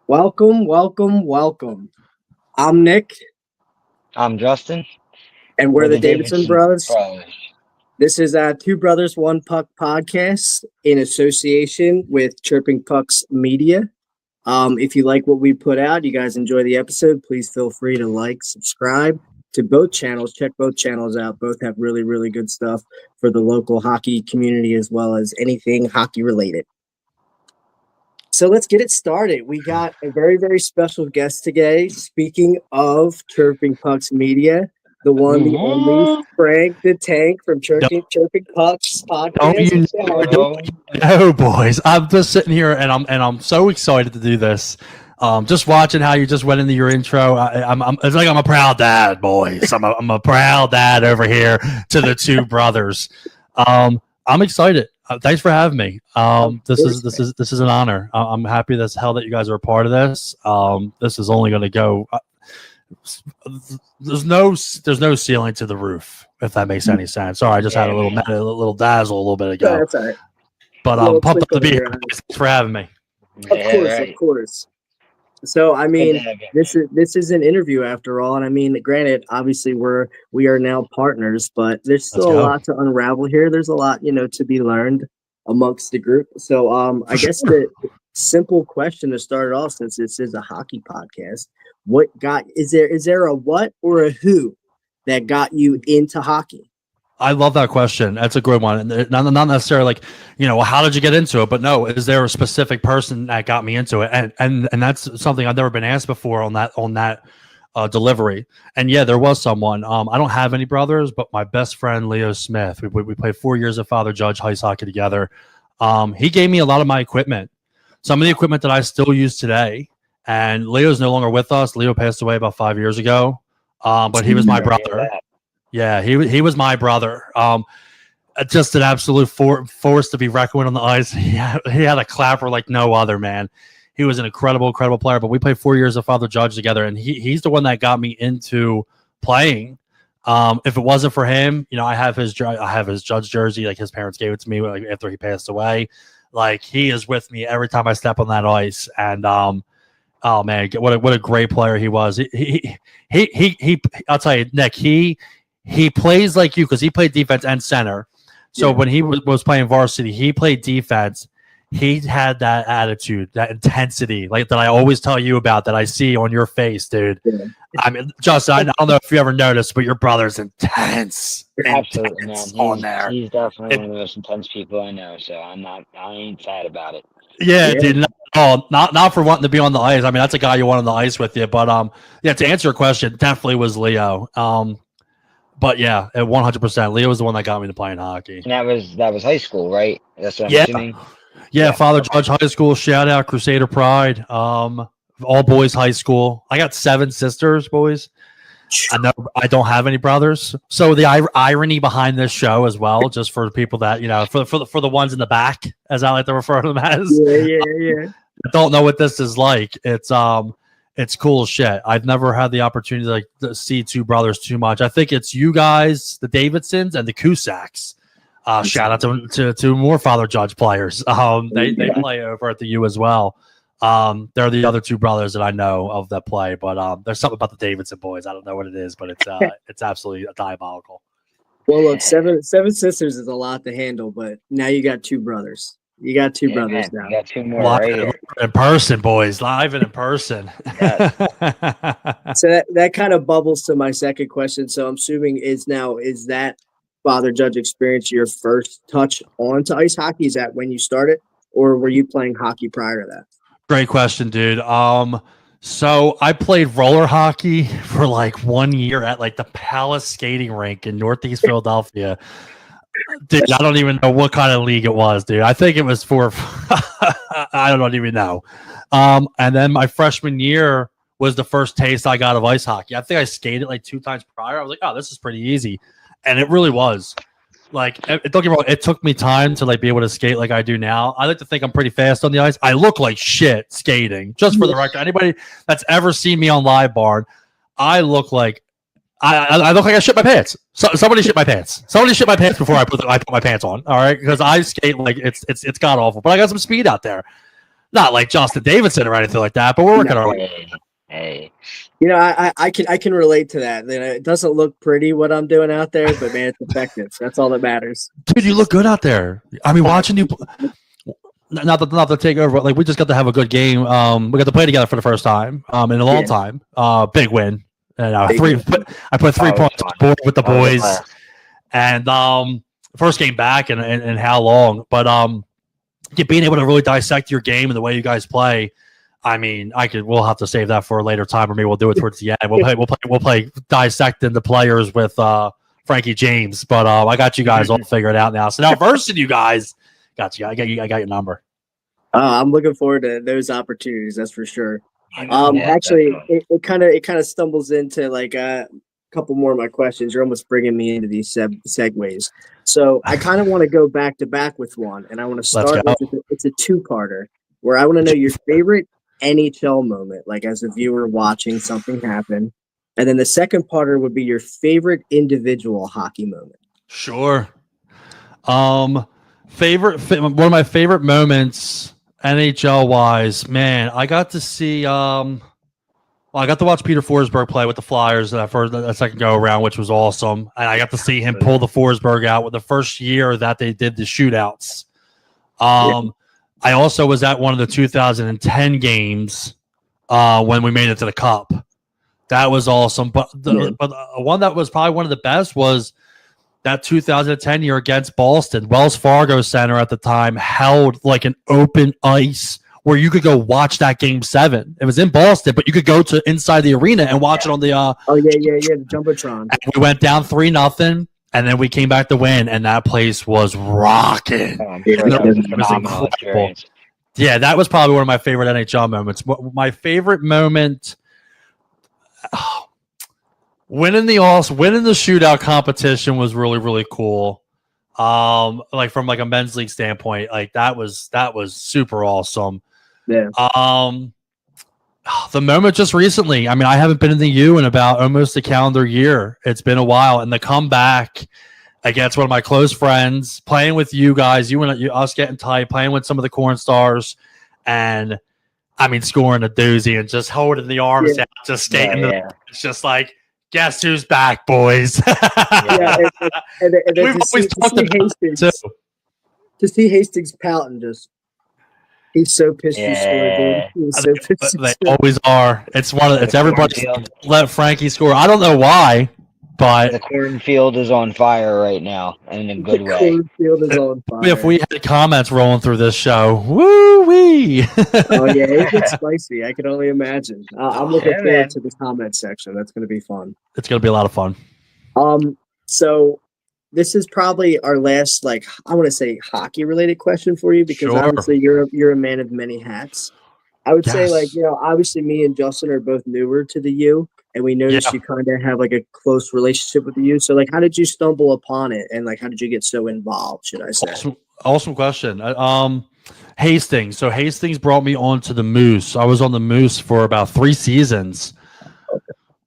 Welcome, welcome, welcome. I'm Nick, I'm Justin. and we're We're the the Davidson Davidson Brothers. Brothers. This is Two Brothers, One Puck podcast in association with Chirping Pucks Media. If you like what we put out, you guys enjoy the episode, please feel free to like, subscribe to both channels. Check both channels out. Both have really, really good stuff for the local hockey community as well as anything hockey related. So let's get it started. We got a very, very special guest today. Speaking of Chirping Pucks Media, the one, the only Frank the Tank from Chirping Pucks Don't podcast. you Hello. know, boys? I'm just sitting here and I'm so excited to do this. Just watching how you just went into your intro. It's like I'm a proud dad, boys. I'm a proud dad over here to the two brothers. I'm excited. Thanks for having me. This is an honor. I'm happy as hell that you guys are a part of this. This is only going to go. There's no ceiling to the roof, if that makes any sense. Sorry, I just had a little dazzle a little bit ago. That's all right. But I'm pumped up to be here. Thanks for having me. Of course. So I mean, this is an interview after all, and I mean, granted, obviously we are now partners, but there's still a lot to unravel here. There's a lot, to be learned amongst the group. So I guess the simple question to start it off, since this is a hockey podcast, is there a what or a who that got you into hockey? I love that question. That's a good one. And not necessarily like, how did you get into it? But no, is there a specific person that got me into it? And that's something I've never been asked before on that delivery. And yeah, there was someone. I don't have any brothers, but my best friend, Leo Smith, we played 4 years of Father Judge ice hockey together. He gave me a lot of my equipment, some of the equipment that I still use today. And Leo's no longer with us. Leo passed away about 5 years ago. But he was my brother. Yeah, he was my brother. Just an absolute force to be reckoned with on the ice. He had a clapper like no other, man. He was an incredible player. But we played 4 years of Father Judge together, and he's the one that got me into playing. If it wasn't for him, I have his Judge jersey. Like his parents gave it to me after he passed away. Like he is with me every time I step on that ice. And oh man, what a great player he was. He I'll tell you, Nick. He plays like you because he played defense and center. So when he was playing varsity, he played defense. He had that attitude, that intensity, like that I always tell you about, that I see on your face, dude. Yeah. I mean, Justin, I don't know if you ever noticed, but your brother's intense. Absolutely, intense man. On there. He's definitely one of the most intense people I know. So I ain't sad about it. Yeah, dude. Not for wanting to be on the ice. I mean, that's a guy you want on the ice with you. But yeah, to answer your question, definitely was Leo. But yeah, at 100%, Leo was the one that got me to playing hockey. And that was high school, right? That's what I'm assuming. Yeah, Father Judge High School. Shout out Crusader Pride. All boys high school. I got 7 sisters, boys. I know I don't have any brothers. So the irony behind this show as well, just for people that for the ones in the back, as I like to refer to them as. Yeah. Don't know what this is like. It's cool as shit. I've never had the opportunity to see two brothers too much. I think it's you guys, the Davidsons, and the Cusacks. Shout out to more Father Judge players. They play over at the U as well. They're the other two brothers that I know of that play. But there's something about the Davidson boys. I don't know what it is, but it's absolutely diabolical. Well, look, seven sisters is a lot to handle, but now you got 2 brothers. You got 2 brothers now. You got 2 more live in person, boys. Live and in person. Yes. So that kind of bubbles to my second question. So I'm assuming is that Father Judge experience your first touch onto ice hockey? Is that when you started, or were you playing hockey prior to that? Great question, dude. So I played roller hockey for 1 year at the Palace skating rink in Northeast Philadelphia. Dude, I don't even know what kind of league it was, dude. I think it was for I don't even know. And then my freshman year was the first taste I got of ice hockey. I think I skated 2 times prior. I was like, oh, this is pretty easy. And it really was. Don't get me wrong, it took me time to be able to skate like I do now. I like to think I'm pretty fast on the ice. I look like shit skating. Just for the record, anybody that's ever seen me on Live Barn, I look like I look like I shit my pants. Somebody shit my pants. Somebody shit my pants before I put my pants on. All right, because I skate like it's god awful. But I got some speed out there. Not like Justin Davidson or anything like that, but we're working our way. Hey. You know, I can relate to that. You know, it doesn't look pretty what I'm doing out there, but man, it's effective. That's all that matters. Dude, you look good out there. I mean, watching you. Not to take over, but like we just got to have a good game. We got to play together for the first time in a long time. Big win. And I put 3 points on the board with the boys. And first game back and how long? But being able to really dissect your game and the way you guys play. I mean, we'll have to save that for a later time, or maybe we'll do it towards the end. We'll play dissecting the players with Frankie James. But I got you guys all figured out now. So now versing you guys. Got you. I got your number. I'm looking forward to those opportunities. That's for sure. Actually, it kind of stumbles into like a couple more of my questions. You're almost bringing me into these segues. So I kind of want to go back to back with one, and I want to start with it's a two-parter where I want to know your favorite NHL moment, like as a viewer watching something happen, and then the second parter would be your favorite individual hockey moment. Sure. One of my favorite moments NHL wise, man, I got to see I got to watch Peter Forsberg play with the Flyers that second go around, which was awesome. And I got to see him pull the Forsberg out with the first year that they did the shootouts. I also was at one of the 2010 games when we made it to the Cup. That was awesome. But one that was probably one of the best was that 2010 year against Boston. Wells Fargo Center at the time held like an open ice where you could go watch that Game 7. It was in Boston, but you could go to inside the arena and watch it on the the Jumbotron. And we went down 3-0, and then we came back to win, and that place was rocking. It was incredible. Yeah, that was probably one of my favorite NHL moments. My favorite moment. Winning the shootout competition was really, really cool. Like from like a men's league standpoint, like that was super awesome. Yeah. The moment just recently, I mean, I haven't been in the U in about almost a calendar year. It's been a while, and the comeback against one of my close friends, playing with you guys, us getting tight, playing with some of the Corn Stars, and I mean, scoring a doozy and just holding the arms out, just skating. It's just like, guess who's back, boys? And We've always talked about it too. To see Hastings pouting, he's so pissed you scored, dude. He's so pissed. They always are. It's everybody let Frankie score. I don't know why, but the cornfield is on fire right now, in a good way. Cornfield is on fire. If we had comments rolling through this show, woo wee! Oh yeah, it gets spicy. I can only imagine. I'm looking forward to the comment section. That's going to be fun. It's going to be a lot of fun. So this is probably our last, like, I want to say hockey related question for you, because obviously you're a man of many hats. I would say, like, you know, obviously me and Justin are both newer to the U, and we noticed you kind of have like a close relationship with the U. So like, how did you stumble upon it, and like, how did you get so involved, should I say? Awesome question. Hastings. So Hastings brought me on to the Moose. I was on the Moose for about 3 seasons. Okay.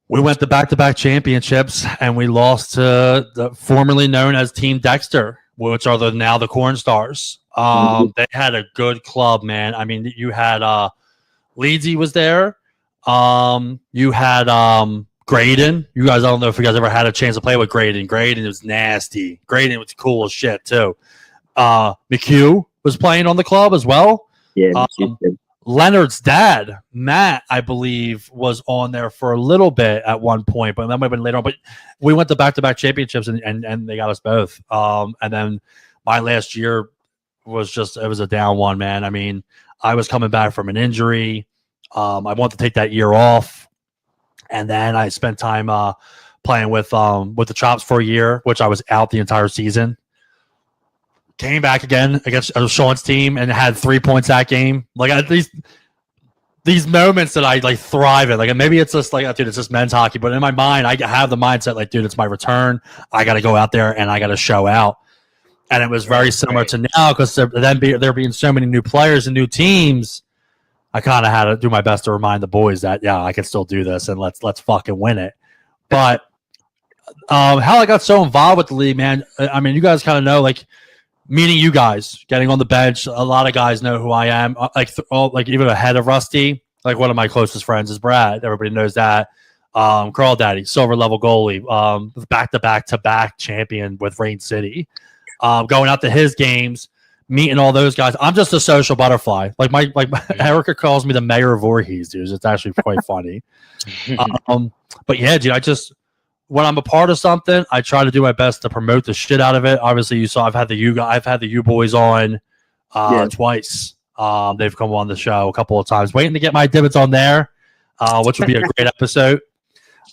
We went to back-to-back championships, and we lost to the formerly known as Team Dexter, which are now the Corn Stars. They had a good club, man. I mean, you had Leedsy was there. You had Graydon. You guys, I don't know if you guys ever had a chance to play with Graydon. Graydon was nasty. Graydon was cool as shit too. McHugh was playing on the club as well. Yeah. Leonard's dad, Matt, I believe, was on there for a little bit at one point, but that might have been later on. But we went to back-to-back championships, and they got us both. And then my last year was it was a down one, man. I mean, I was coming back from an injury. I wanted to take that year off, and then I spent time playing with the Chops for a year, which I was out the entire season. Came back again against Sean's team and had 3 points that game. Like, at least these moments that I like thrive in. Like, maybe it's just like, dude, it's just men's hockey, but in my mind, I have the mindset like, dude, it's my return. I got to go out there and I got to show out. And it was very similar to now, because there being so many new players and new teams. I kind of had to do my best to remind the boys that, yeah, I can still do this, and let's fucking win it. But how I got so involved with the league, man, I mean, you guys kind of know, like, meeting you guys, getting on the bench. A lot of guys know who I am. Like even ahead of Rusty, like one of my closest friends is Brad. Everybody knows that. Carl Daddy, silver level goalie, back-to-back champion with Rain City. Going out to his games, meeting all those guys. I'm just a social butterfly. Like Erica calls me the mayor of Voorhees, dude. It's actually quite funny. But yeah, dude, when I'm a part of something, I try to do my best to promote the shit out of it. Obviously, you saw I've had the U boys on twice. They've come on the show a couple of times, waiting to get my divots on there, which would be a great episode.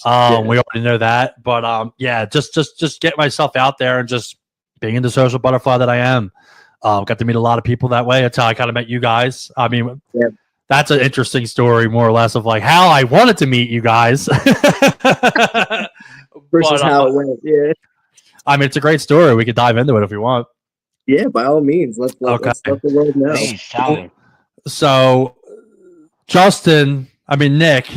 We already know that, but just get myself out there and just being the social butterfly that I am. Got to meet a lot of people that way. That's how I kind of met you guys. I mean, that's an interesting story, more or less, of like how I wanted to meet you guys versus how it went. Yeah, I mean, it's a great story. We could dive into it if you want. Yeah, by all means. Let's let the world know. So, Nick,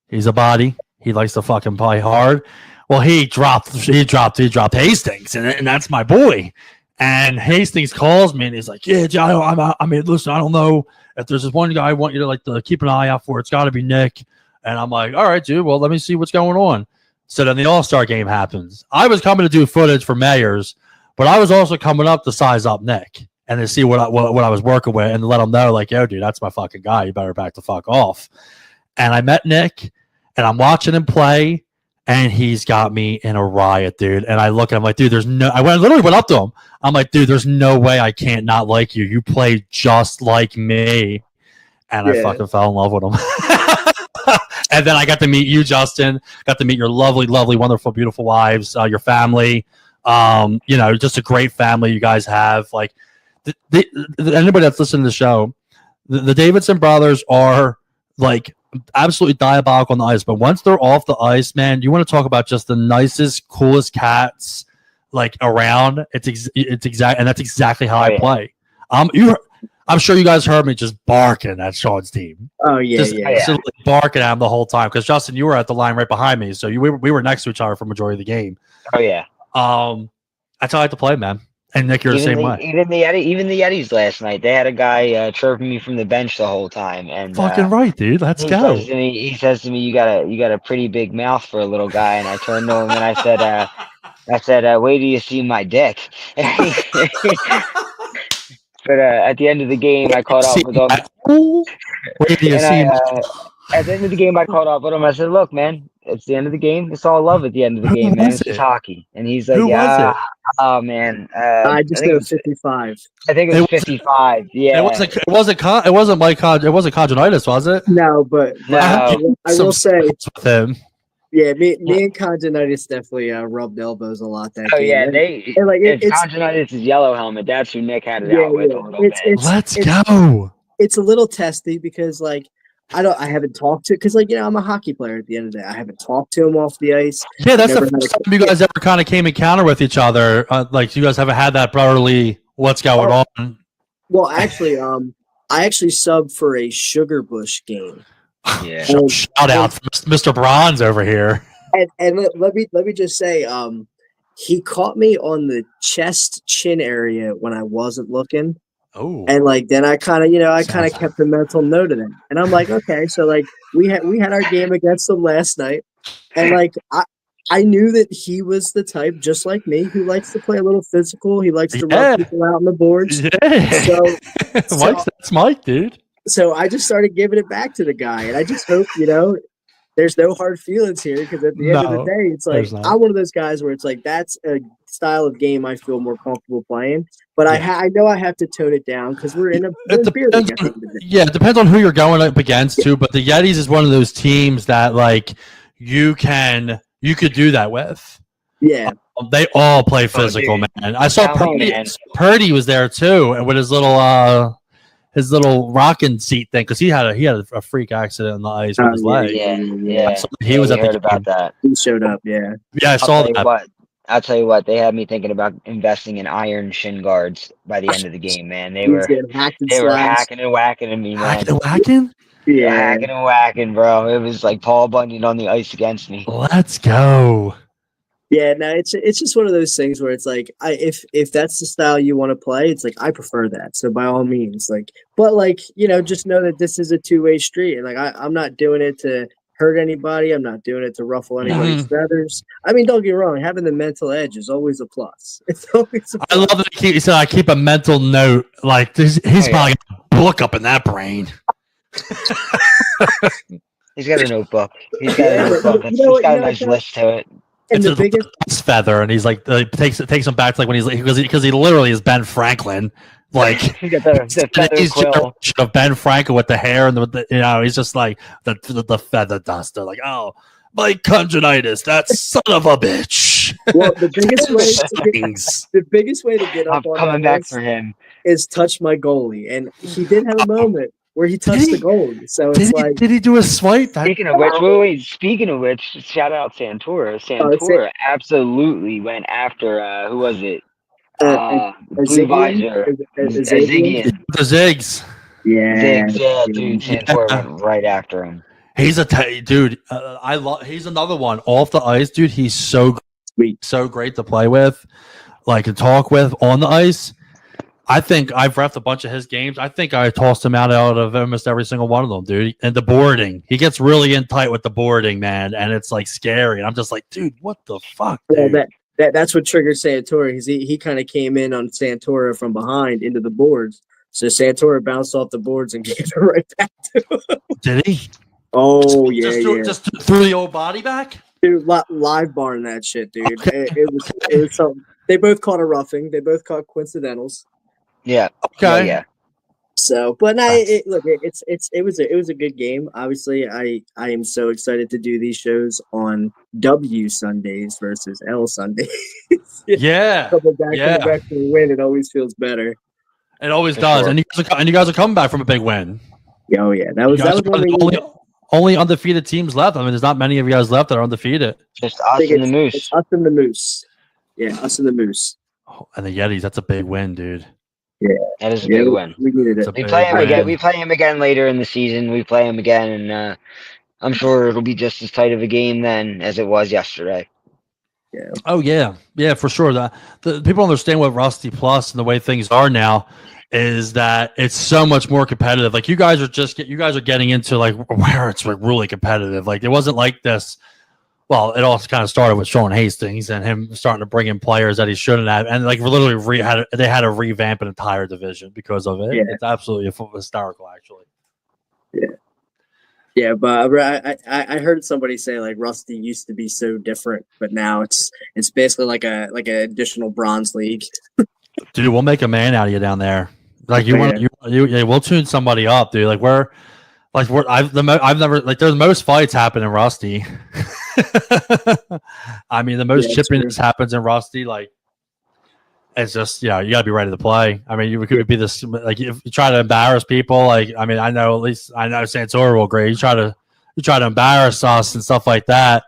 he's a body. He likes to fucking play hard. Well, he dropped Hastings, and that's my boy. And Hastings calls me, and he's like, "Yeah, John, I mean, listen, I don't know if there's this one guy I want you to keep an eye out for. It's got to be Nick." And I'm like, "All right, dude. Well, let me see what's going on." So then the All-Star game happens. I was coming to do footage for Mayors, but I was also coming up to size up Nick and to see what I was working with and to let him know, like, "Yo, dude, that's my fucking guy. You better back the fuck off." And I met Nick, and I'm watching him play. And he's got me in a riot, dude. And I look at him like, dude, I literally went up to him. I'm like, dude, there's no way I can't not like you. You play just like me. And I fucking fell in love with him. And then I got to meet you, Justin. Got to meet your lovely, lovely, wonderful, beautiful wives, your family. Just a great family you guys have. Like, anybody that's listening to the show, the Davidson brothers are like absolutely diabolical on the ice, but once they're off the ice, man, you want to talk about just the nicest, coolest cats like around. It's exact, and that's exactly how I play. I'm sure you guys heard me just barking at Sean's team. Oh yeah, absolutely barking at him the whole time. Because Justin, you were at the line right behind me, so we were next to each other for majority of the game. Oh yeah. That's how I like to play, man. And Nick, you're the same way. Even the Yetis last night, they had a guy chirping me from the bench the whole time. And fucking right, dude. Let's go. He says to me, "You got a pretty big mouth for a little guy." And I turned to him and I said, "Wait till you see my dick." But at the end of the game, I caught up with him. Wait till you see. At the end of the game, I caught up with him. I said, "Look, man, it's the end of the game. It's all love at the end of the game, man. It's just hockey." And he's like, "Yeah, oh man, I just think it was 55. I think it was 55. Yeah, it wasn't conjunctivitis, was it? No, but I will say with him. Yeah, me and Conjunitis definitely rubbed elbows a lot that game. Yeah, it's Conjunitis' yellow helmet. That's who Nick had it out with a little bit. Let's go. It's a little testy because I haven't talked to, because I'm a hockey player at the end of the day. I haven't talked to him off the ice. Yeah, that's the first time you guys ever kind of came encounter with each other. You guys haven't had that brotherly what's going on. Well, actually, I subbed for a Sugar Bush game. Yeah. Shout out for Mr. Bronze over here. And let me just say, he caught me on the chest chin area when I wasn't looking. Oh. And then I kind of kept a mental note of that. And I'm like, okay, so we had our game against them last night, and I knew that he was the type, just like me, who likes to play a little physical. He likes to rub people out on the boards. Yeah. So that's Mike, dude. So I just started giving it back to the guy, and I just hope there's no hard feelings here, because at the end of the day, it's I'm one of those guys where it's that's a style of game I feel more comfortable playing. But I know I have to tone it down because we're in a beer league. It depends on who you're going up against too. But the Yetis is one of those teams that you could do that with. Yeah, they all play physical, man. I saw Purdy was there too, and with his little rocking seat thing, because he had a freak accident on the ice with his leg. Yeah. He was at the game. About that. He showed up. Yeah. Yeah, I saw that. I'll tell you what, they had me thinking about investing in iron shin guards by the end of the game, man. They were hacking and whacking at me, man. Hacking and whacking? Yeah, hacking and whacking, bro. It was like Paul Bunyan on the ice against me. Let's go. Yeah, no, it's just one of those things where it's like if that's the style you want to play, it's like I prefer that. So by all means, like, but like just know that this is a two-way street. Like I'm not doing it to hurt anybody. I'm not doing it to ruffle anybody's feathers. I mean, don't get me wrong. Having the mental edge is always a plus. It's always a plus. I love that he said I keep a mental note. Like he's probably got a book up in that brain. He's got a notebook. He's got a notebook. It's got a nice list to it. And it's the biggest feather, and he's like, takes him back to like when he's like, because he literally is Ben Franklin, like he got the feather quill of Ben Franklin with the hair and he's just like the feather duster, like my conjunctivitis, that son of a bitch. Well, the biggest way to get up on coming back for him is touch my goalie, and he did have a moment where he touched the goalie. So did he do a swipe? Speaking of which, shout out Santora. Santora absolutely went after who was it? Blue Visor. Zigian. The Zigs. Yeah. Zigs, yeah, dude. Santora went right after him. He's dude. He's another one off the ice, dude. He's so sweet, so great to play with, like to talk with on the ice. I think I've refed a bunch of his games. I think I tossed him out of almost every single one of them, dude. And the boarding, he gets really in tight with the boarding, man, and it's like scary. And I'm just like, dude, what the fuck? Dude? Well, that's what triggered Santora. He kind of came in on Santora from behind into the boards. So Santora bounced off the boards and gave it right back to him. Did he? Oh just threw the old body back. Dude, live barring that shit, dude. It was something. They both caught a roughing. They both caught coincidentals. Yeah. Okay. Yeah. So, but no, it was a good game. Obviously, I am so excited to do these shows on W Sundays versus L Sundays. Yeah. Coming back to the win, it always feels better. It always does. Sure. And you guys are coming back from a big win. Oh yeah, that was only undefeated teams left. I mean, there's not many of you guys left that are undefeated. Just us and the Moose. It's us and the Moose. Yeah, us and the Moose. Oh, and the Yetis. That's a big win, dude. Yeah, that is a big win. We needed it. We play him again. We play him again later in the season. We play him again, and I'm sure it'll be just as tight of a game then as it was yesterday. Yeah. Oh yeah, for sure. The people understand what Rusty Plus and the way things are now is that it's so much more competitive. Like you guys are getting into like where it's like really competitive. Like it wasn't like this. Well, it all kind of started with Sean Hastings and him starting to bring in players that he shouldn't have, and like literally they had to revamp an entire division because of it. Yeah. It's absolutely hysterical, actually. Yeah, but I heard somebody say like Rusty used to be so different, but now it's basically like an additional bronze league. Dude, we'll make a man out of you down there. Like we'll tune somebody up, dude. I've never there's most fights happen in Rusty. I mean, the most chippiness happens in Rusty. Like, it's just you got to be ready to play. I mean, you could be this like if you try to embarrass people. Like, I mean, I know Santora will agree. You try to embarrass us and stuff like that,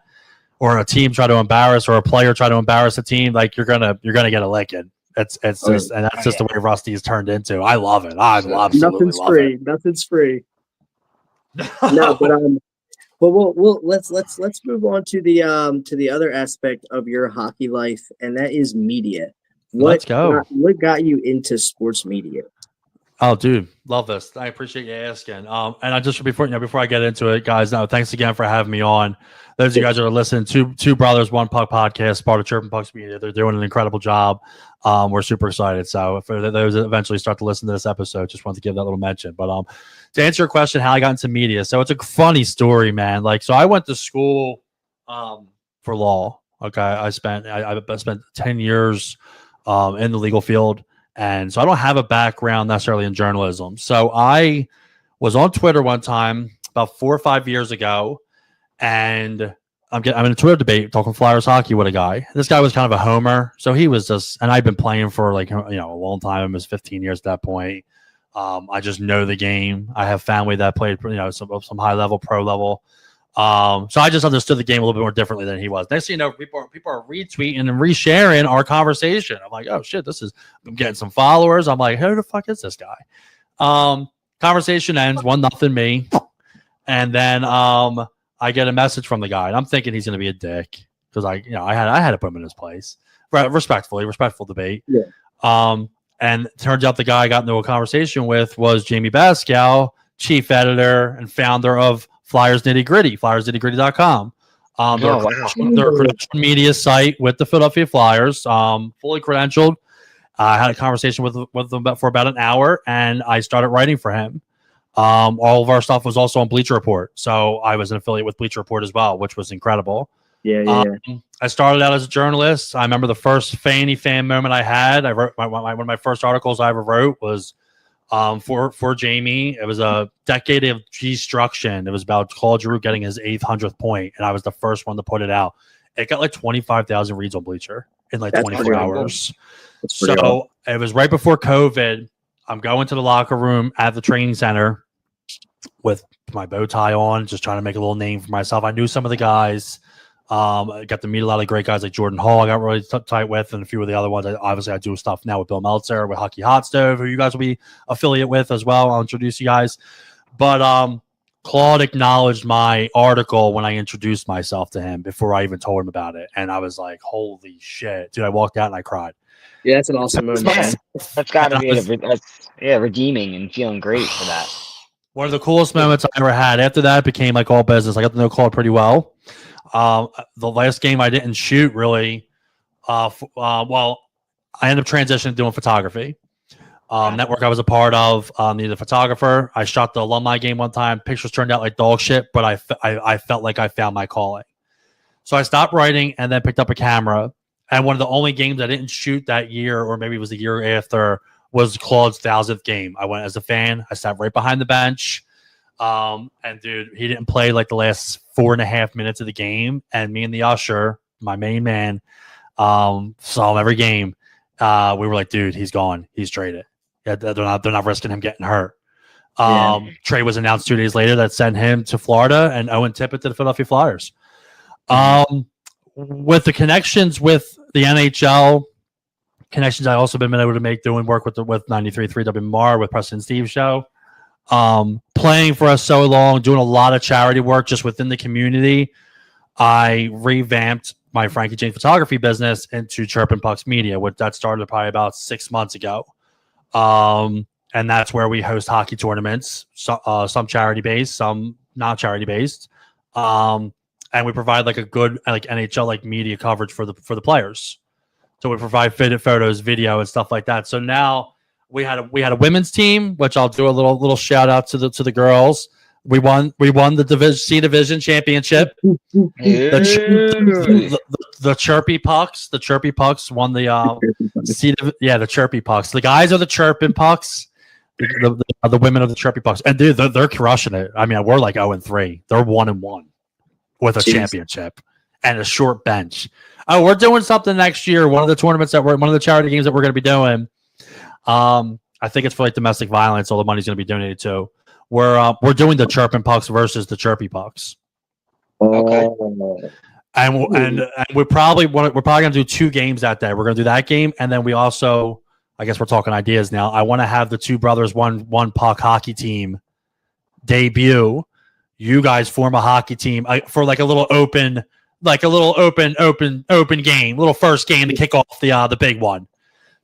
or a team try to embarrass, or a player try to embarrass a team. Like, you're gonna get a licking. It's just the way Rusty is turned into. I love it. I absolutely love it. Nothing's free. No, but let's move on to the other aspect of your hockey life, and that is media. Let's go. What got you into sports media? Oh, dude, love this. I appreciate you asking. And I just before I get into it, guys, thanks again for having me on. Those of you guys that are listening to Two Brothers One Puck podcast, part of Chirping Pucks Media, they're doing an incredible job. We're super excited. So for those that eventually start to listen to this episode, just wanted to give that little mention. But to answer your question, how I got into media, so it's a funny story, man. Like, so I went to school for law. Okay, I spent 10 years in the legal field. And so I don't have a background necessarily in journalism. So I was on Twitter one time about 4 or 5 years ago, and I'm in a Twitter debate talking Flyers hockey with a guy. This guy was kind of a homer. So he was just, and I've been playing for like, a long time. It was 15 years at that point. I just know the game. I have family that played, some high level, pro level. So I just understood the game a little bit more differently than he was. Next thing you know, people are retweeting and resharing our conversation. I'm like, oh shit, I'm getting some followers. I'm like, who the fuck is this guy? Conversation ends 1-0 me. And then I get a message from the guy, and I'm thinking he's gonna be a dick. because I had to put him in his place. Respectful debate. Yeah. And it turns out the guy I got into a conversation with was Jamie Bascal, chief editor and founder of Flyers Nitty Gritty, flyersnittygritty.com. Their credentialed media site with the Philadelphia Flyers, fully credentialed. I had a conversation with him for about an hour, and I started writing for him. All of our stuff was also on Bleacher Report, so I was an affiliate with Bleacher Report as well, which was incredible. Yeah. I started out as a journalist. I remember the first fan moment I had. I wrote one of my first articles I ever wrote was for Jamie. It was a decade of destruction. It was about Claude Giroux getting his 800th point, and I was the first one to put it out. It got like 25,000 reads on Bleacher in like 24 hours. So it was right before COVID. I'm going to the locker room at the training center with my bow tie on, just trying to make a little name for myself. I knew some of the guys. I got to meet a lot of great guys like Jordan Hall. I got really tight with, and a few of the other ones. I do stuff now with Bill Meltzer, with Hockey Hot Stove, who you guys will be affiliate with as well. I'll introduce you guys. But Claude acknowledged my article when I introduced myself to him before I even told him about it, and I was like, "Holy shit, dude!" I walked out and I cried. Yeah, that's an awesome moment. That's got to be redeeming and feeling great for that. One of the coolest moments I ever had. After that, it became like all business. I got to know Claude pretty well. The last game I didn't shoot really. I ended up transitioning to doing photography. Network I was a part of needed a photographer. I shot the alumni game one time. Pictures turned out like dog shit, but I felt like I found my calling. So I stopped writing and then picked up a camera. And one of the only games I didn't shoot that year, or maybe it was the year after, was Claude's 1000th game. I went as a fan. I sat right behind the bench. And dude, he didn't play like the last 4.5 minutes of the game. And me and the usher, my main man, saw him every game. We were like, dude, he's gone. He's traded. Yeah, they're not risking him getting hurt. Trade was announced 2 days later that sent him to Florida and Owen Tippett to the Philadelphia Flyers. With the connections with the NHL, connections I also been able to make doing work with 93.3 WMR with Preston and Steve show. Playing for us so long, doing a lot of charity work just within the community. I revamped my Frankie James photography business into Chirpin Pucks Media, which that started probably about 6 months ago. And that's where we host hockey tournaments, some charity based, some not charity based. And we provide like a good like NHL like media coverage for the players. So we provide fitted photos, video, and stuff like that. So now we had a women's team, which I'll do a little shout out to the girls. We won the C Division championship. The Chirpy Pucks. The Chirpy Pucks won the the Chirpy Pucks. The guys are the Chirpin Pucks. The women of the Chirpy Pucks. And dude, they're crushing it. I mean, we're like 0-3. They're 1-1 with a championship and a short bench. Oh, we're doing something next year. One of the tournaments one of the charity games that we're going to be doing. I think it's for like domestic violence. All the money's going to be donated to. We're doing the Chirpin Pucks versus the Chirpy Pucks. Okay. And we're probably going to do 2 games that day. We're going to do that game, and then we also, I guess we're talking ideas now. I want to have the Two Brothers One Puck hockey team debut. You guys form a hockey team for like a little open game, little first game to kick off the big one.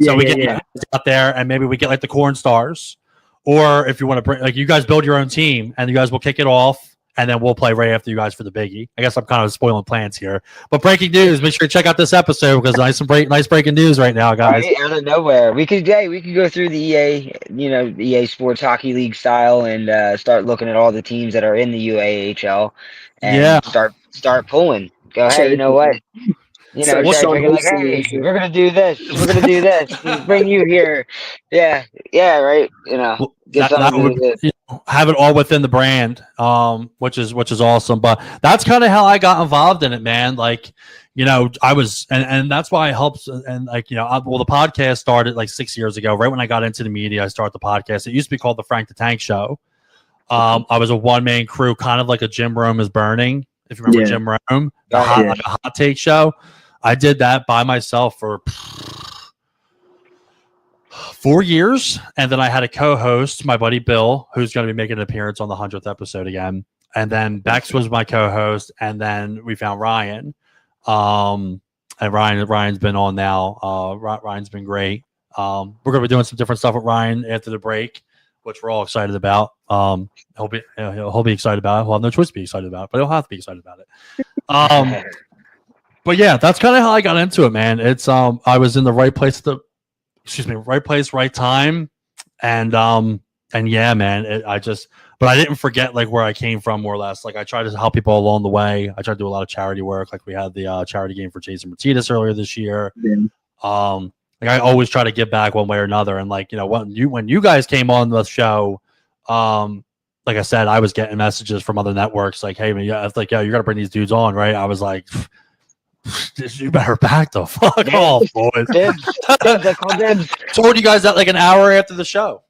So we get out there, and maybe we get like the Corn Stars, or if you want to bring like you guys build your own team, and you guys will kick it off, and then we'll play right after you guys for the biggie. I guess I'm kind of spoiling plans here, but breaking news! Make sure you check out this episode because nice breaking news right now, guys. Right, out of nowhere, we could go through the EA Sports Hockey League style and start looking at all the teams that are in the UAHL and start pulling. Go ahead, you know what? Like, hey, we're gonna do this. We're gonna do this. Bring you here. Yeah, right. Have it all within the brand, which is awesome. But that's kind of how I got involved in it, man. Like, I was, and that's why it helps. And like, the podcast started like 6 years ago, right when I got into the media. I started the podcast. It used to be called the Frank the Tank Show. I was a one-man crew, kind of like a Jim Rome is Burning. If you remember Jim Rome, like a hot take show. I did that by myself for 4 years, and then I had a co-host, my buddy Bill, who's going to be making an appearance on the 100th episode again. And then Bex was my co-host, and then we found Ryan. And Ryan's been on now. Ryan's been great. We're gonna be doing some different stuff with Ryan after the break, which we're all excited about. He'll be excited about it. He'll have no choice to be excited about it, but he'll have to be excited about it. But yeah, that's kind of how I got into it, man. It's I was in the right place right place, right time, and yeah, man. But I didn't forget like where I came from, more or less. Like I tried to help people along the way. I tried to do a lot of charity work. Like we had the charity game for Jason Martinez earlier this year. Yeah. Like I always try to give back one way or another. And like, when you guys came on the show, like I said, I was getting messages from other networks like, hey, man, yeah, it's like, yeah, you got to bring these dudes on, right? I was like, you better back the fuck off, boys. Told you guys that like an hour after the show.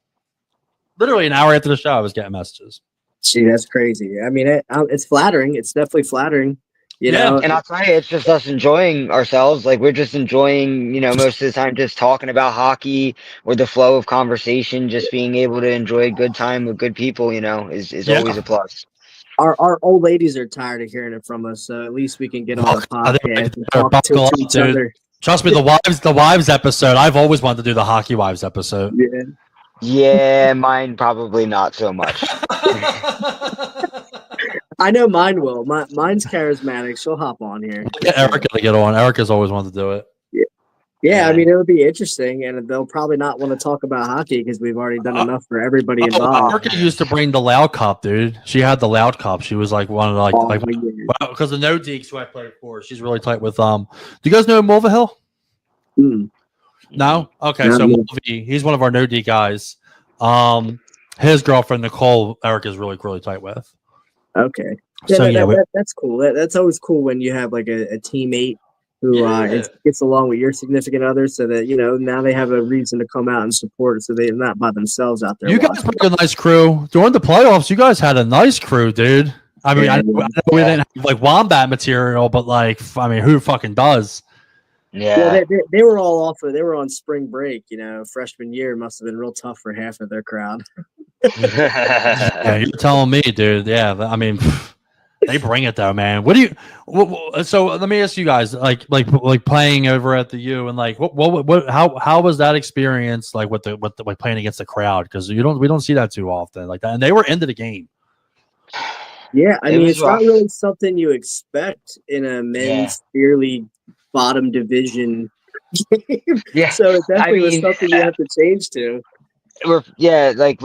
Literally an hour after the show, I was getting messages. Gee, that's crazy. I mean, it's flattering. It's definitely flattering. You know? And I'll tell you, it's just us enjoying ourselves. Like we're just enjoying, most of the time, just talking about hockey or the flow of conversation. Just being able to enjoy a good time with good people, is always a plus. Our old ladies are tired of hearing it from us, so at least we can get on a podcast and talk to each other. Trust me, the wives episode. I've always wanted to do the hockey wives episode. Yeah. Yeah, mine probably not so much. I know mine will. Mine's charismatic. She'll hop on here. Get Erica to get on. Erica's always wanted to do it. Yeah, I mean, it would be interesting, and they'll probably not want to talk about hockey because we've already done enough for everybody involved. Erica used to bring the Loud Cup, dude. She had the Loud Cup. She was like one of because the No Deeks who I played for, she's really tight with. Do you guys know Mulvihill? No? Okay, so Mulvey, he's one of our No D guys. His girlfriend Nicole, Erica's really, really tight with. Okay. So that's cool. That's always cool when you have like a teammate who gets along with your significant other, so that now they have a reason to come out and support, so they're not by themselves out there. You guys bring a nice crew during the playoffs. You guys had a nice crew, dude. I mean, I know we didn't have like wombat material, but like, I mean, who fucking does? Yeah, they were all off. They were on spring break. Freshman year must have been real tough for half of their crowd. Yeah, you're telling me, dude. Yeah, I mean, they bring it though, man. So let me ask you guys, like playing over at the U, and like, how was that experience like with the playing against the crowd? Because we don't see that too often like that, and they were into the game. Yeah, I mean, it's rough. Not really something you expect in a men's beer league bottom division game. Yeah, so it definitely was something you have to change to. We're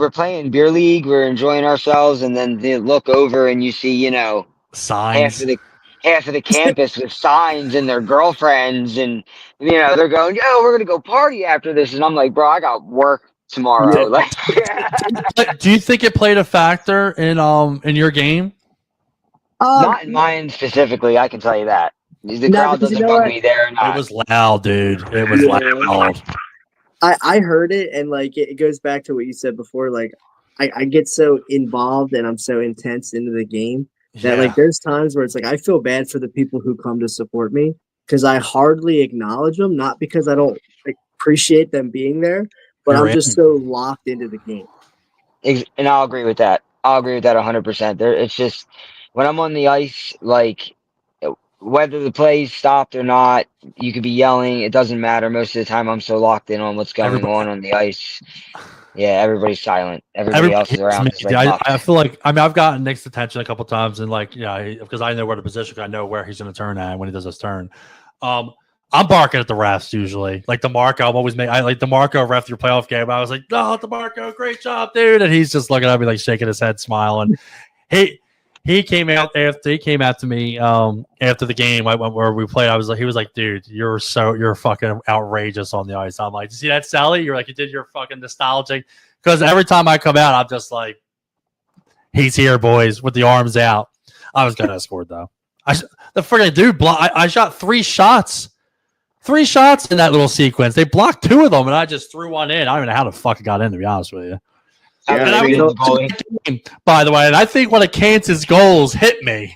playing beer league, we're enjoying ourselves, and then they look over and you see, signs. Half of the campus with signs and their girlfriends, and they're going, "Yo, we're gonna go party after this," and I'm like, "Bro, I got work tomorrow." Like, do you think it played a factor in your game? Not in mine specifically, I can tell you that. The crowd doesn't bug me there. It was loud, dude. It was loud. I heard it, and like it goes back to what you said before. Like I get so involved and I'm so intense into the game that like there's times where it's like I feel bad for the people who come to support me because I hardly acknowledge them, not because I don't appreciate them being there, but I'm just so locked into the game. And I'll agree with that. 100%. It's just when I'm on the ice, like whether the play's stopped or not, you could be yelling. It doesn't matter. Most of the time, I'm so locked in on what's going on the ice. Yeah, everybody's silent. Everybody else is around. I feel like I've gotten Nick's attention a couple times, and like because I know where the position, I know where he's going to turn at when he does his turn. I'm barking at the refs usually. Like DeMarco, I'm always like DeMarco ref your playoff game. I was like, "Oh, DeMarco, great job, dude!" And he's just looking at me like shaking his head, smiling. He came out to me after the game where we played. He was like, "Dude, you're fucking outrageous on the ice." I'm like, "You see that, Sally? You're like, you did your fucking nostalgic." Because every time I come out, I'm just like, "He's here, boys," with the arms out. I was gonna score though. The friggin' dude I shot 3 shots. 3 shots in that little sequence. They blocked 2 of them, and I just threw one in. I don't even know how the fuck it got in, to be honest with you. By the way, and I think one of Kansas' goals hit me.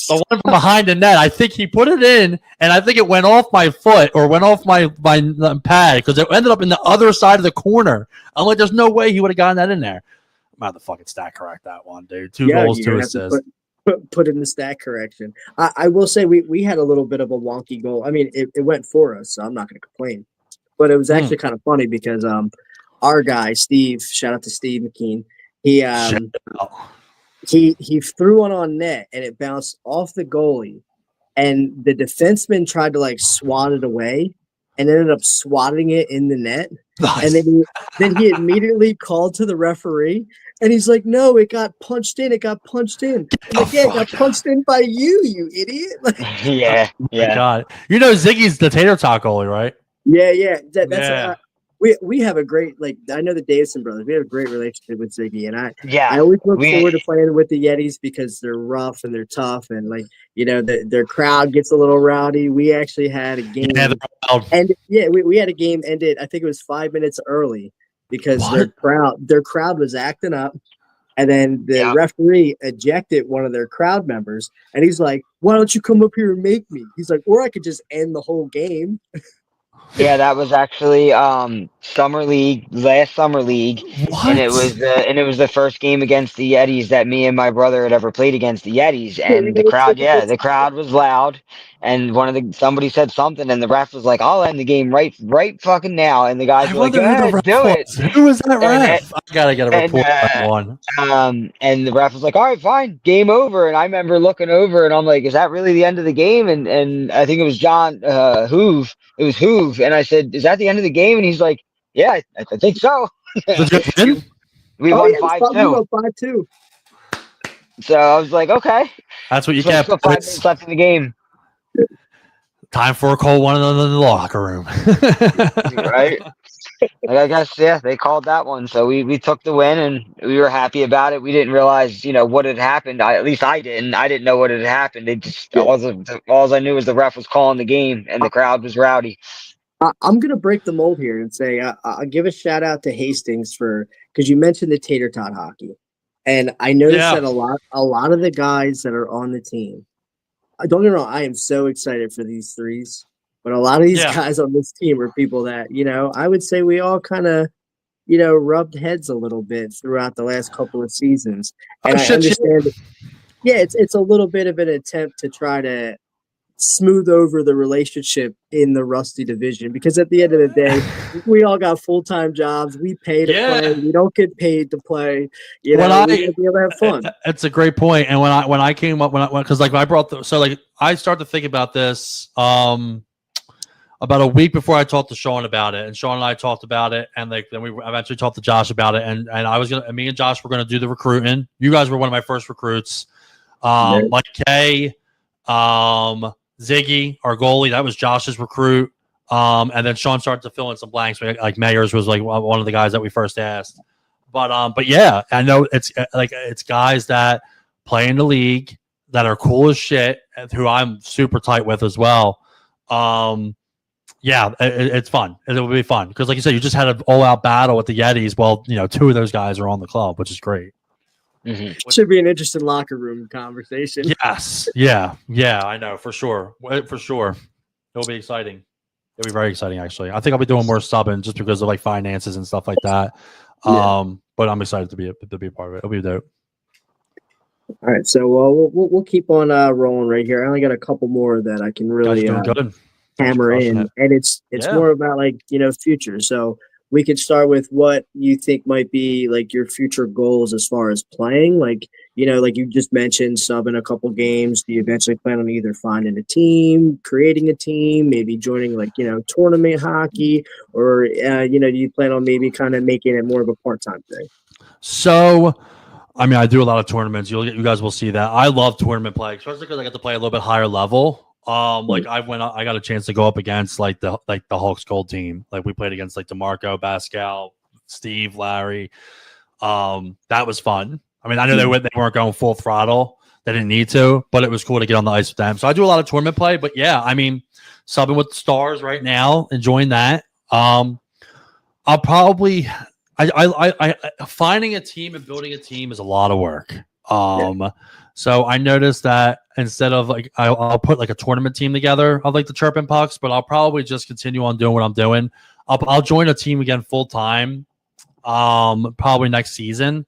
The one from behind the net, I think he put it in, and I think it went off my foot or went off my pad because it ended up in the other side of the corner. I'm like, there's no way he would have gotten that in there. I'm out of the fucking stat correct that one, dude. 2 goals, 2 assists. put in the stat correction. I will say we had a little bit of a wonky goal. I mean, it went for us, so I'm not going to complain. But it was actually kind of funny because our guy Steve, shout out to Steve McKean, he threw one on net and it bounced off the goalie, and the defenseman tried to like swat it away and ended up swatting it in the net. Nice. And then he immediately called to the referee, and he's like, "No, it got punched in. It got punched in." I'm like, "Yeah, it got punched in by you idiot!" Like, yeah. God, Ziggy's the tater tot goalie, right? Yeah. That's we have a great, like, I know the Davison brothers. We have a great relationship with Ziggy, and I always look forward to playing with the Yetis because they're rough and they're tough, and like their crowd gets a little rowdy. We actually had a game, and we had a game ended. I think it was 5 minutes early because their crowd was acting up, and then the referee ejected one of their crowd members, and he's like, "Why don't you come up here and make me?" He's like, "Or I could just end the whole game." Yeah, that was actually summer league, last summer league, and it was the first game against the Yetis that me and my brother had ever played against the Yetis, and the crowd was loud, and somebody said something, and the ref was like, "I'll end the game right fucking now," and the guys were like, "Go ahead, do it." Who was that ref? I gotta get a report on that one. And the ref was like, "All right, fine, game over." And I remember looking over, and I'm like, "Is that really the end of the game?" And I think it was John Hoove. It was Hoove, and I said, "Is that the end of the game?" And he's like, "Yeah, I think so." We won 5-2. We won 5-2. So I was like, "Okay." That's what you get. Still 5 minutes left in the game. Time for a cold one in the locker room. Right. Like, I guess, they called that one. So we took the win, and we were happy about it. We didn't realize, what had happened. At least I didn't. I didn't know what had happened. It just all I knew was the ref was calling the game, and the crowd was rowdy. I'm gonna break the mold here and say I'll give a shout out to Hastings because you mentioned the tater tot hockey, and I noticed that a lot of the guys that are on the team. Don't get me wrong, I am so excited for these threes. But a lot of these guys on this team are people that, I would say we all kind of, rubbed heads a little bit throughout the last couple of seasons. And I understand it's a little bit of an attempt to try to smooth over the relationship in the Rusty division, because at the end of the day, we all got full-time jobs. We pay to play. We don't get paid to play. We able to have fun. It's a great point. And when I came up, because like I brought I started to think about this about a week before I talked to Sean about it, and Sean and I talked about it, and then we eventually talked to Josh about it, and me and Josh were gonna do the recruiting. You guys were one of my first recruits. Like Kay, Ziggy, our goalie, that was Josh's recruit. And then Sean started to fill in some blanks. Like Mayers was like one of the guys that we first asked. But yeah, I know it's guys that play in the league that are cool as shit, who I'm super tight with as well. Yeah, it's fun. It will be fun because, like you said, you just had an all-out battle with the Yetis. Well, 2 of those guys are on the club, which is great. Mm-hmm. Should be an interesting locker room conversation. Yes, yeah, I know for sure. It'll be exciting. It'll be very exciting, actually. I think I'll be doing more subbing just because of like finances and stuff like that. But I'm excited to be a part of it. It'll be dope. All right, so we'll keep on rolling right here. I only got a couple more that I can really hammer in, and it's more about like future. So we could start with what you think might be like your future goals as far as playing. Like like you just mentioned, subbing a couple games. Do you eventually plan on either finding a team, creating a team, maybe joining like tournament hockey, or do you plan on maybe kind of making it more of a part-time thing? So, I mean, I do a lot of tournaments. You guys will see that. I love tournament play, especially because I get to play a little bit higher level. Like I got a chance to go up against like the Hawks Gold team. Like we played against like DeMarco, Pascal, Steve, Larry. That was fun. I mean, I know they weren't going full throttle. They didn't need to, but it was cool to get on the ice with them. So I do a lot of tournament play. But yeah, I mean, subbing with the Stars right now, enjoying that. I'll probably I finding a team and building a team is a lot of work. So I noticed that instead of like I'll put like a tournament team together of like the Chirpin Pucks, but I'll probably just continue on doing what I'm doing. I'll join a team again full time, probably next season.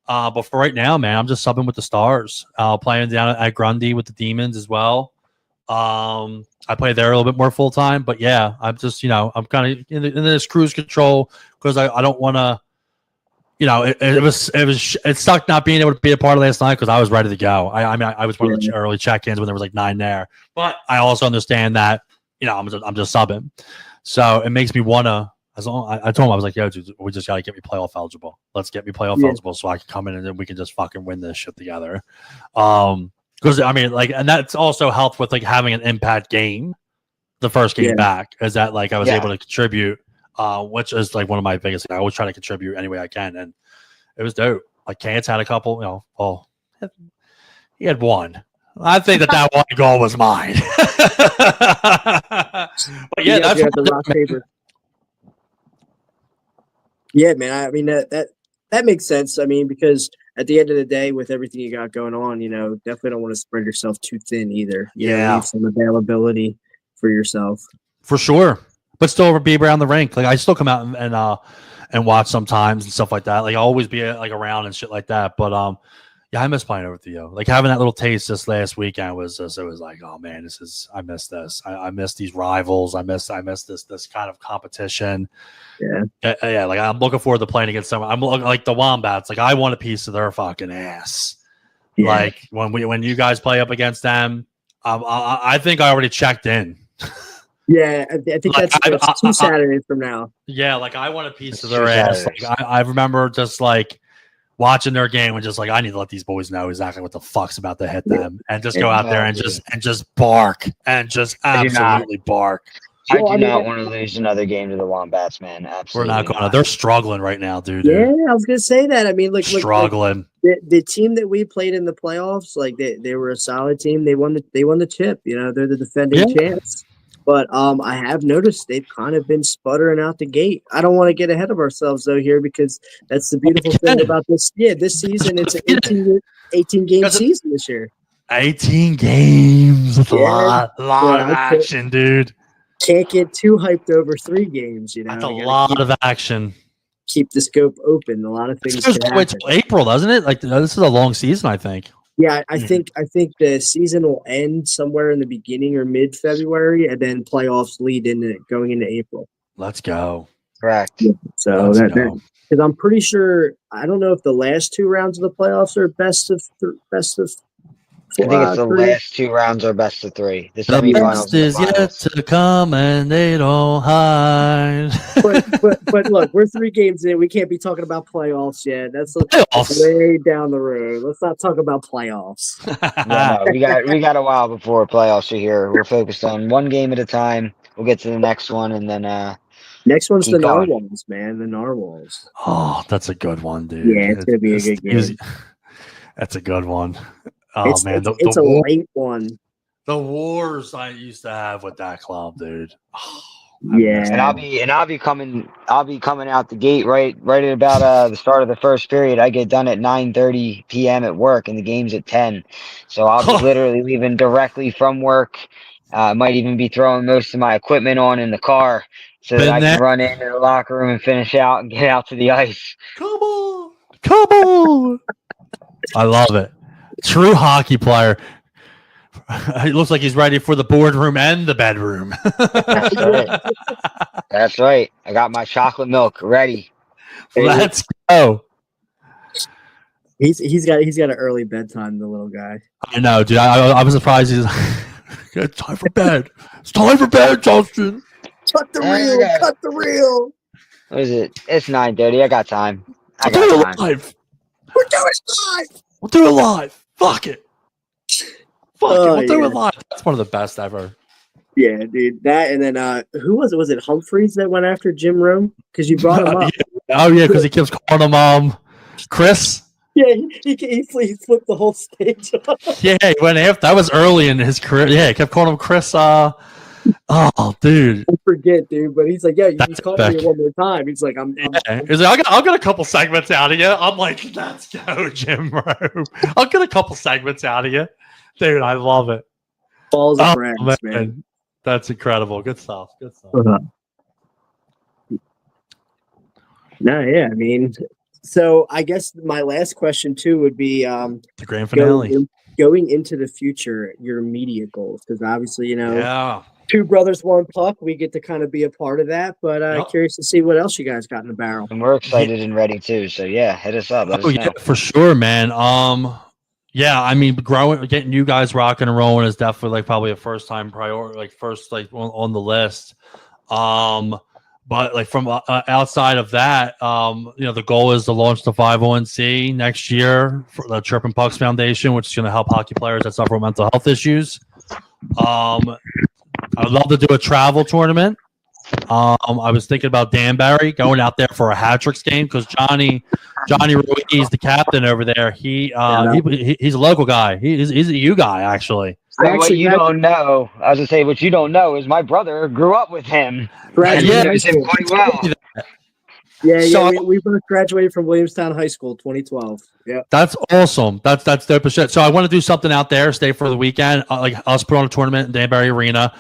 But for right now, man, I'm just subbing with the Stars. Playing down at Grundy with the Demons as well. I play there a little bit more full time, but yeah, I'm just I'm kind of in this cruise control because I don't want to. It sucked not being able to be a part of last night because I was ready to go. I mean, I was one of the early check-ins when there was like 9 there, but I also understand that I'm just subbing, so it makes me wanna. As long I told him I was like, yo, dude, we just gotta get me playoff eligible. Let's get me playoff eligible so I can come in and then we can just fucking win this shit together. Because I mean, like, and that's also helped with like having an impact game. The first game back is that like I was able to contribute, which is like one of my biggest. I always try to contribute any way I can, and it was dope. Like Kance had a couple, he had one. I think that one goal was mine. But yeah, that's the rock paper. Yeah, man. I mean that makes sense. I mean, because at the end of the day, with everything you got going on, definitely don't want to spread yourself too thin either. Leave some availability for yourself. For sure, but still be around the rink. Like I still come out and watch sometimes and stuff like that. Like I'll always be like around and shit like that. But yeah, I miss playing over Theo. Like having that little taste this last weekend was just, it was like, oh man, I miss this. I miss these rivals. I miss this kind of competition. Yeah. Like I'm looking forward to playing against someone. I'm like the Wombats. Like I want a piece of their fucking ass. Yeah. Like when you guys play up against them, I think I already checked in. Yeah, I think that's 2 Saturdays from now. Yeah, like I want a piece of their ass. Like, I remember just like watching their game and just like I need to let these boys know exactly what the fuck's about to hit them and just go out there and just bark and just absolutely bark. I do not want to lose another game to the Wombats, man. Absolutely, we're not going to. They're struggling right now, dude. Yeah, I was gonna say that. I mean, struggling. The team that we played in the playoffs, like they were a solid team. They won the chip. They're the defending champs. But I have noticed they've kind of been sputtering out the gate. I don't want to get ahead of ourselves though here because that's the beautiful thing about this. Yeah, this season it's an 18 game season this year. 18 games. That's a lot of action, dude. Can't get too hyped over 3 games. That's a lot of action. Keep the scope open. A lot of things. Wait till April, doesn't it? Like this is a long season, I think. Yeah, I think the season will end somewhere in the beginning or mid-February, and then playoffs lead into going into April. Let's go. Correct. So because I'm pretty sure I don't know if the last 2 rounds of the playoffs are best of 4. I think it's the last 2 rounds are best of 3. The best is yet to come, and they don't hide. but look, we're 3 games in. We can't be talking about playoffs yet. That's way down the road. Let's not talk about playoffs. We got a while before playoffs are here. We're focused on 1 game at a time. We'll get to the next one, and then next one's the Narwhals, man. The Narwhals. Oh, that's a good one, dude. Yeah, it's gonna be a good game. That's a good one. Oh man, it's a late one. The wars I used to have with that club, dude. Oh, yeah, and I'll be coming out the gate right at about the start of the first period. I get done at 9:30 p.m. at work, and the game's at 10. So I'll be literally leaving directly from work. Might even be throwing most of my equipment on in the car so that I can run into the locker room and finish out and get out to the ice. Come on! I love it. True hockey player. It looks like he's ready for the boardroom and the bedroom. That's right. I got my chocolate milk ready. Let's go. He's got an early bedtime, the little guy. I know, dude. I was surprised. He's like, it's time for bed. It's time for bed, Justin. Cut the reel. Cut the reel. What is it? It's 9:30. I got time. We're doing it live. We'll do it live. Fuck it. We'll do it live. That's one of the best ever. Yeah, dude. That and then who was it? Was it Humphreys that went after Jim Rome? Because you brought him up. Oh yeah, because he keeps calling him Chris. Yeah, he flipped the whole stage up. Yeah, he went after. That was early in his career. Yeah, he kept calling him Chris. Oh, dude. I forget, dude. But he's like, yeah, you just called me one more time. He's like, He's like, I'll get a couple segments out of you. I'm like, let's go, Jim Rome. I'll get a couple segments out of you. Dude, I love it. Balls of friends, man. That's incredible. Good stuff. Good stuff. No, yeah. I mean, So I guess my last question too would be The grand finale. Going into the future, your media goals, because obviously, Yeah. Two Brothers, One Puck, we get to kind of be a part of that. But Yep. curious to see what else you guys got in the barrel. And we're excited and ready too. So yeah, hit us up. Let us know. Yeah, for sure, man. Yeah, I mean, getting you guys rocking and rolling is definitely like probably a first time priority, like first like on the list. But like from outside of that, the goal is to launch the 501c next year for the Chirpin Pucks Foundation, which is going to help hockey players that suffer from mental health issues. I'd love to do a travel tournament. I was thinking about Danbury going out there for a hat-tricks game because Johnny Ruiz, the captain over there, he's a local guy. He's a U guy, actually. So what you don't know, I was gonna say, what you don't know is my brother grew up with him. Right. And he knows him quite well. Yeah, we both graduated from Williamstown High School, 2012. Yeah, that's awesome. That's dope as shit. So I want to do something out there, stay for the weekend, like us put on a tournament in Danbury Arena.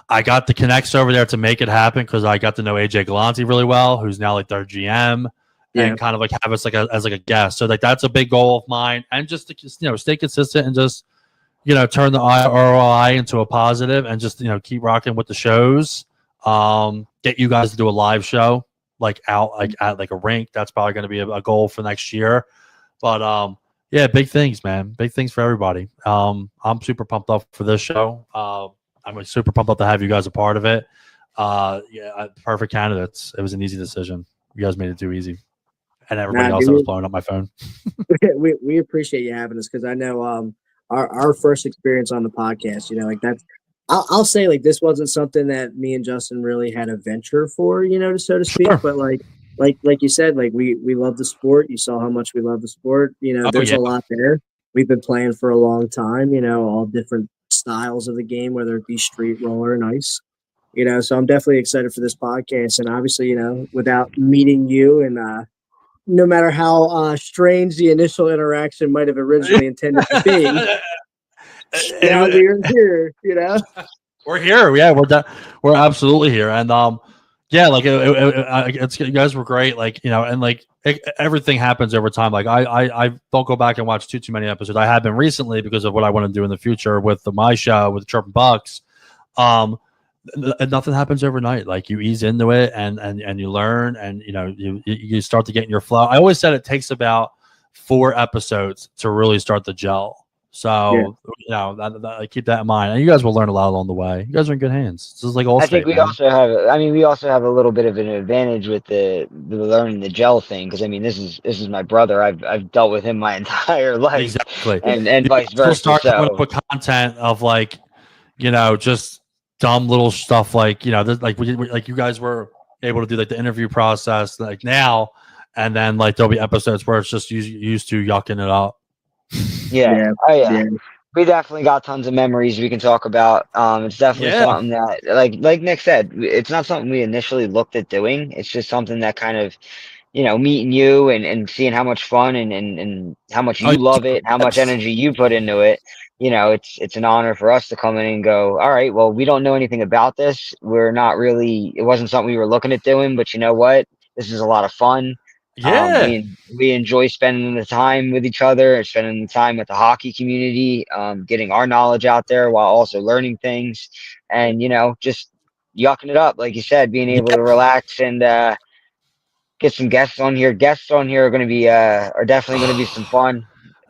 I got the connects over there to make it happen because I got to know AJ Galanti really well, who's now like their GM, and kind of like have us like as a guest. So like that's a big goal of mine, and just to stay consistent and just turn the ROI into a positive, and just keep rocking with the shows. Get you guys to do a live show like out like at like a rink. That's probably going to be a goal for next year. But yeah, big things, man. Big things for everybody. I'm super pumped up for this show. I'm super pumped up to have you guys a part of it. Perfect candidates. It was an easy decision. You guys made it too easy. And everybody else that was blowing up my phone. we appreciate you having us because I know our first experience on the podcast, like that's I'll say like this wasn't something that me and Justin really had a venture for, so to speak. Sure. But like you said, like we love the sport. You saw how much we love the sport. There's a lot there. We've been playing for a long time, all different styles of the game, whether it be street, roller, and ice. So I'm definitely excited for this podcast. And obviously, without meeting you and no matter how strange the initial interaction might have originally intended to be, now we're here, We're here. Yeah, we're absolutely here. And yeah, like it's you guys were great. Like and like everything happens over time. Like I don't go back and watch too many episodes. I have been recently because of what I want to do in the future with my show with the Chirpin Bucks. Nothing happens overnight. Like you ease into it and you learn and you start to get in your flow. I always said it takes about 4 episodes to really start the gel. So I keep that in mind, and you guys will learn a lot along the way. You guys are in good hands. This is like all. I think we also have a little bit of an advantage with the learning the gel thing because this is my brother. I've dealt with him my entire life, exactly, and vice versa. We'll start coming up with content of like, just dumb little stuff like like you guys were able to do like the interview process like now, and then like there'll be episodes where it's just used to yucking it up. Yeah. Oh yeah. We definitely got tons of memories we can talk about. It's definitely something that, like Nick said, it's not something we initially looked at doing. It's just something that kind of, meeting you and seeing how much fun and how much you love it, how much energy you put into it. It's an honor for us to come in and go, all right, well, we don't know anything about this. It wasn't something we were looking at doing, but you know what? This is a lot of fun. Yeah, we enjoy spending the time with each other and spending the time with the hockey community, getting our knowledge out there while also learning things and, just yucking it up. Like you said, being able to relax and get some guests on here. Guests on here are going to be, are definitely going to be some fun.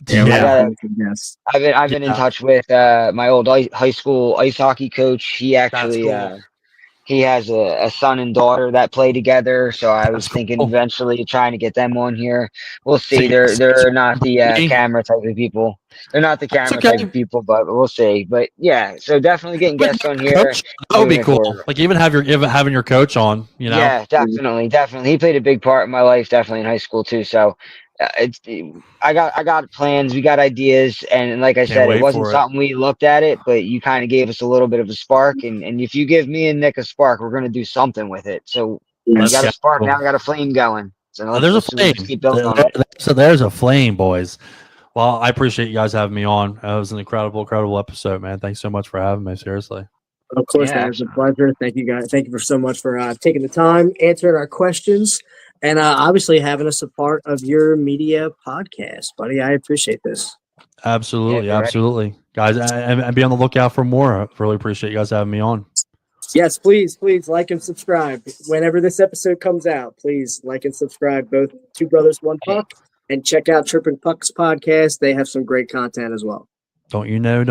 I've been in touch with my old high school ice hockey coach. He actually, he has a son and daughter that play together, so I was thinking eventually trying to get them on here. We'll see. They're not the camera type of people. They're not the camera type of people, but we'll see. But yeah, so definitely getting guests on here. That would be cool. Like even having your coach on. Yeah, definitely. He played a big part in my life, definitely in high school too. So I got plans, we got ideas, and like I said, it wasn't something we looked at it, but you kind of gave us a little bit of a spark, and if you give me and Nick a spark, we're gonna do something with it. So we got a spark now, we got a flame going. So there's a flame. Keep building on it. So there's a flame, boys. Well, I appreciate you guys having me on. It was an incredible episode, man. Thanks so much for having me. Seriously. Of course, man. It was a pleasure. Thank you guys. Thank you so much for taking the time, answering our questions. And obviously having us a part of your media podcast, buddy. I appreciate this. Absolutely, Yeah, absolutely, guys, and be on the lookout for more. I really appreciate you guys having me on. Yes, please like and subscribe. Whenever this episode comes out, please like and subscribe both Two Brothers One Puck and check out Tripping Pucks podcast. They have some great content as well. Don't you know?